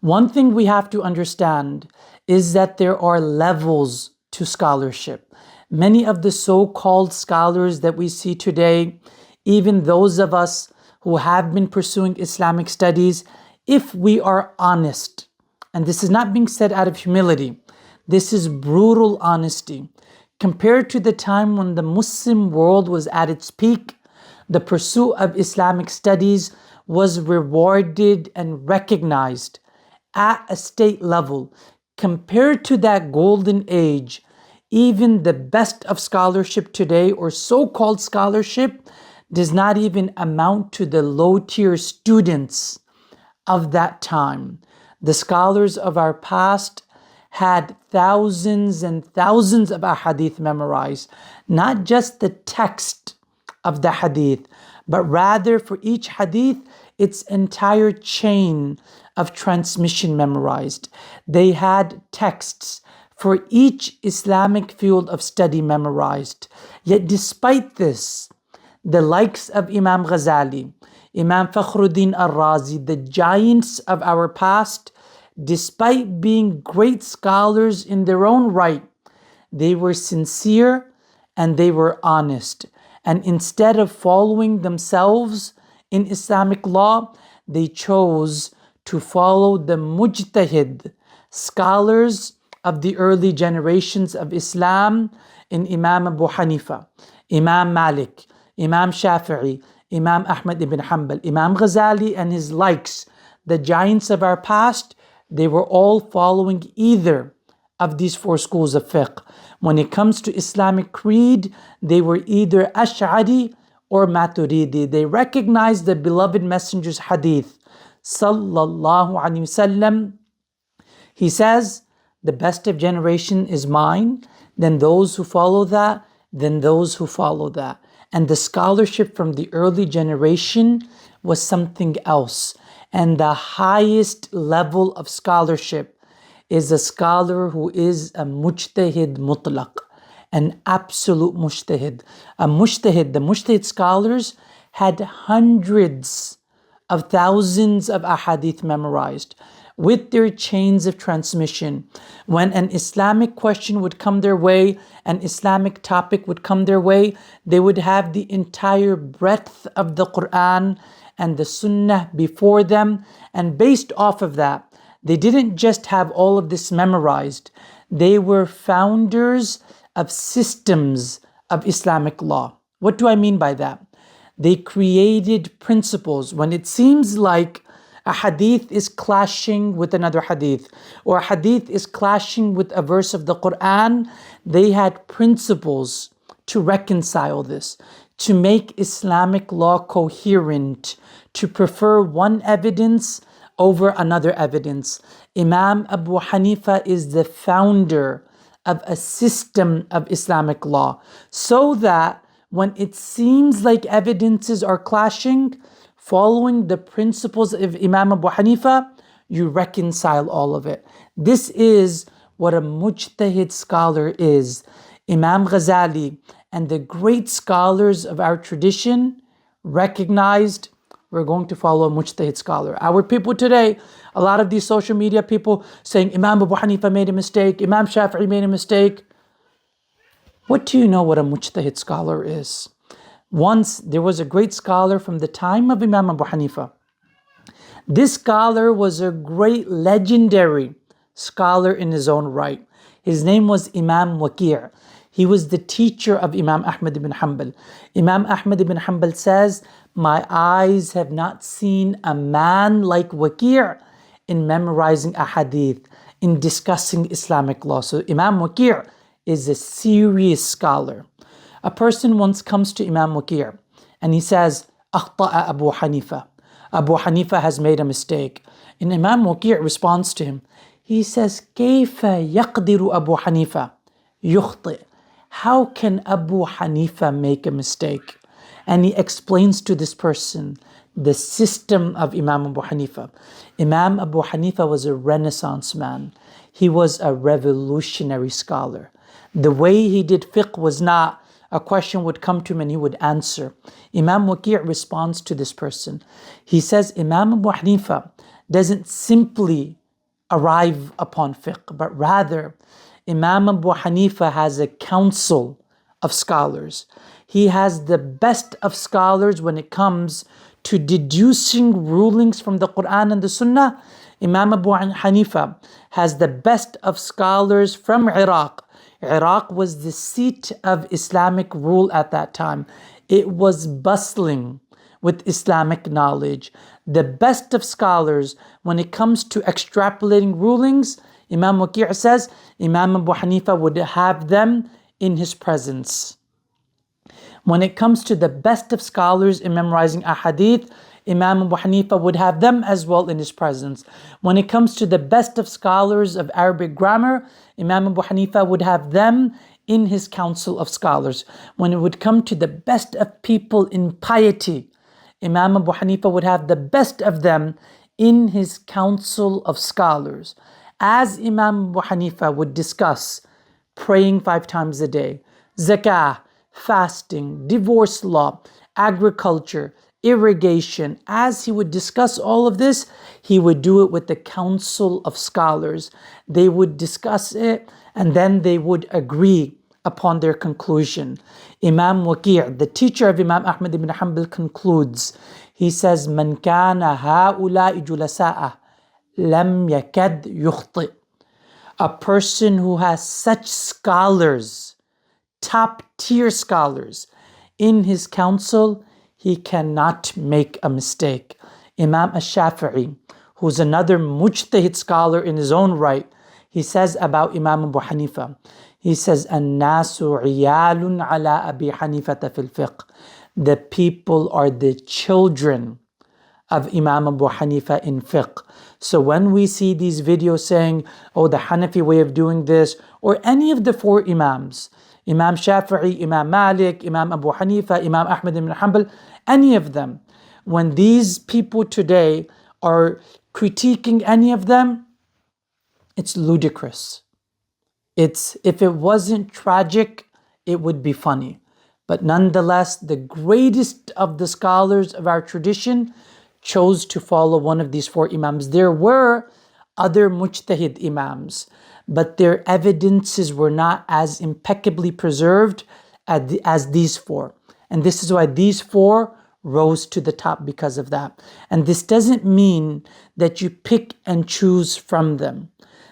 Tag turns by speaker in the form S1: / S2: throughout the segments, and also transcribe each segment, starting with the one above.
S1: One thing we have to understand is that there are levels to scholarship. Many of the so-called scholars that we see today, even those of us who have been pursuing Islamic studies, if we are honest, and this is not being said out of humility, this is brutal honesty. Compared to the time when the Muslim world was at its peak, the pursuit of Islamic studies was rewarded and recognized at a state level. Compared to that golden age, even the best of scholarship today, or so-called scholarship, does not even amount to the low-tier students of that time. The scholars of our past had thousands and thousands of ahadith memorized, not just the text of the hadith, but rather for each hadith, its entire chain of transmission memorized. They had texts for each Islamic field of study memorized. Yet despite this, the likes of Imam Ghazali, Imam Fakhruddin al-Razi, the giants of our past, despite being great scholars in their own right, they were sincere and they were honest. And instead of following themselves in Islamic law, they chose to follow the mujtahid scholars of the early generations of Islam in Imam Abu Hanifa, Imam Malik, Imam Shafi'i, Imam Ahmad ibn Hanbal, Imam Ghazali and his likes, the giants of our past. They were all following either of these four schools of fiqh. When it comes to Islamic creed, they were either Ash'ari or Maturidi. They recognized the beloved messenger's hadith, sallallahu alaihi wasallam. He says, the best of generation is mine, then those who follow that, then those who follow that. And the scholarship from the early generation was something else. And the highest level of scholarship is a scholar who is a mujtahid mutlaq, an absolute mujtahid. The mujtahid scholars had hundreds of thousands of ahadith memorized with their chains of transmission. When an Islamic question would come their way, an Islamic topic would come their way, they would have the entire breadth of the Quran and the Sunnah before them. And based off of that, they didn't just have all of this memorized. They were founders of systems of Islamic law. What do I mean by that? They created principles. When it seems like a hadith is clashing with another hadith, or a hadith is clashing with a verse of the Quran, they had principles to reconcile this, to make Islamic law coherent, to prefer one evidence over another evidence. Imam Abu Hanifa is the founder of a system of Islamic law, so that when it seems like evidences are clashing, following the principles of Imam Abu Hanifa, you reconcile all of it. This is what a mujtahid scholar is. Imam Ghazali and the great scholars of our tradition recognized we're going to follow a mujtahid scholar. Our people today, a lot of these social media people saying Imam Abu Hanifa made a mistake, Imam Shafi'i made a mistake. What do you know what a mujtahid scholar is? Once there was a great scholar from the time of Imam Abu Hanifa. This scholar was a great legendary scholar in his own right. His name was Imam Waki'. He was the teacher of Imam Ahmad ibn Hanbal. Imam Ahmad ibn Hanbal says, my eyes have not seen a man like Waki' in memorizing a hadith, in discussing Islamic law. So Imam Waki' is a serious scholar. A person once comes to Imam Waki' and he says, أخطأ Abu Hanifa. Abu Hanifa has made a mistake. And Imam Waki' responds to him. He says, كيف يقدر أبو حنيفة يخطئ? How can Abu Hanifa make a mistake? And he explains to this person the system of Imam Abu Hanifa. Imam Abu Hanifa was a Renaissance man. He was a revolutionary scholar. The way he did fiqh was not a question would come to him and he would answer. Imam Waki' responds to this person. He says, Imam Abu Hanifa doesn't simply arrive upon fiqh, but rather Imam Abu Hanifa has a council of scholars. He has the best of scholars when it comes to deducing rulings from the Quran and the Sunnah. Imam Abu Hanifa has the best of scholars from Iraq. Iraq was the seat of Islamic rule at that time. It was bustling with Islamic knowledge. The best of scholars when it comes to extrapolating rulings, Imam 𝗚 says, Imam Abu Hanifa would have them in his presence. When it comes to the best of scholars in memorizing ahadith, Imam Abu Hanifa would have them as well in his presence. When it comes to the best of scholars of Arabic grammar, Imam Abu Hanifa would have them in his council of scholars. When it would come to the best of people in piety, Imam Abu Hanifa would have the best of them in his council of scholars. As Imam Abu Hanifa would discuss praying 5 times a day, zakah, fasting, divorce law, agriculture, irrigation, as he would discuss all of this, he would do it with the council of scholars. They would discuss it and then they would agree upon their conclusion. Imam 𝗚, the teacher of Imam Ahmad ibn Hanbal, concludes. He says, "Man kana haula'i julasa'a lam yakad yukhti." A person who has such scholars, top tier scholars, in his council, he cannot make a mistake. Imam al-Shafi'i, who's another mujtahid scholar in his own right, he says about Imam Abu Hanifa, he says, "An-nasu iyalun ala Abi Hanifata fil fiqh." The people are the children of Imam Abu Hanifa in fiqh. So when we see these videos saying, oh, the Hanafi way of doing this, or any of the 4 Imams, Imam Shafi'i, Imam Malik, Imam Abu Hanifa, Imam Ahmad ibn Hanbal, any of them, when these people today are critiquing any of them, it's ludicrous. If it wasn't tragic, it would be funny. But nonetheless, the greatest of the scholars of our tradition chose to follow one of these 4 Imams. There were other mujtahid Imams, but their evidences were not as impeccably preserved as these 4. And this is why these 4 rose to the top because of that. And this doesn't mean that you pick and choose from them.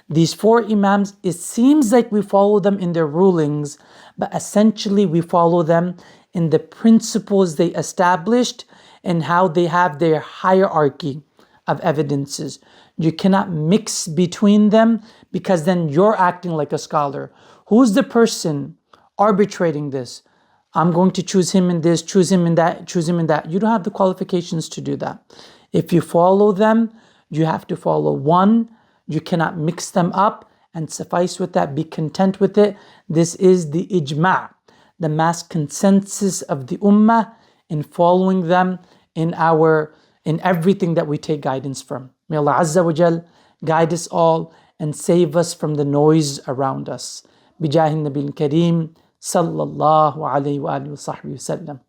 S1: These 4 Imams, it seems like we follow them in their rulings, but essentially we follow them in the principles they established and how they have their hierarchy of evidences. You cannot mix between them because then you're acting like a scholar. Who's the person arbitrating this? I'm going to choose him in this, choose him in that, choose him in that. You don't have the qualifications to do that. If you follow them, you have to follow one. You cannot mix them up, and suffice with that, be content with it. This is the ijma', the mass consensus of the ummah in following them in everything that we take guidance from. May Allah Azza wa Jal guide us all and save us from the noise around us. Bijahi Nabil Kareem, sallallahu alayhi wa alihi wa sahbihi wa sallam.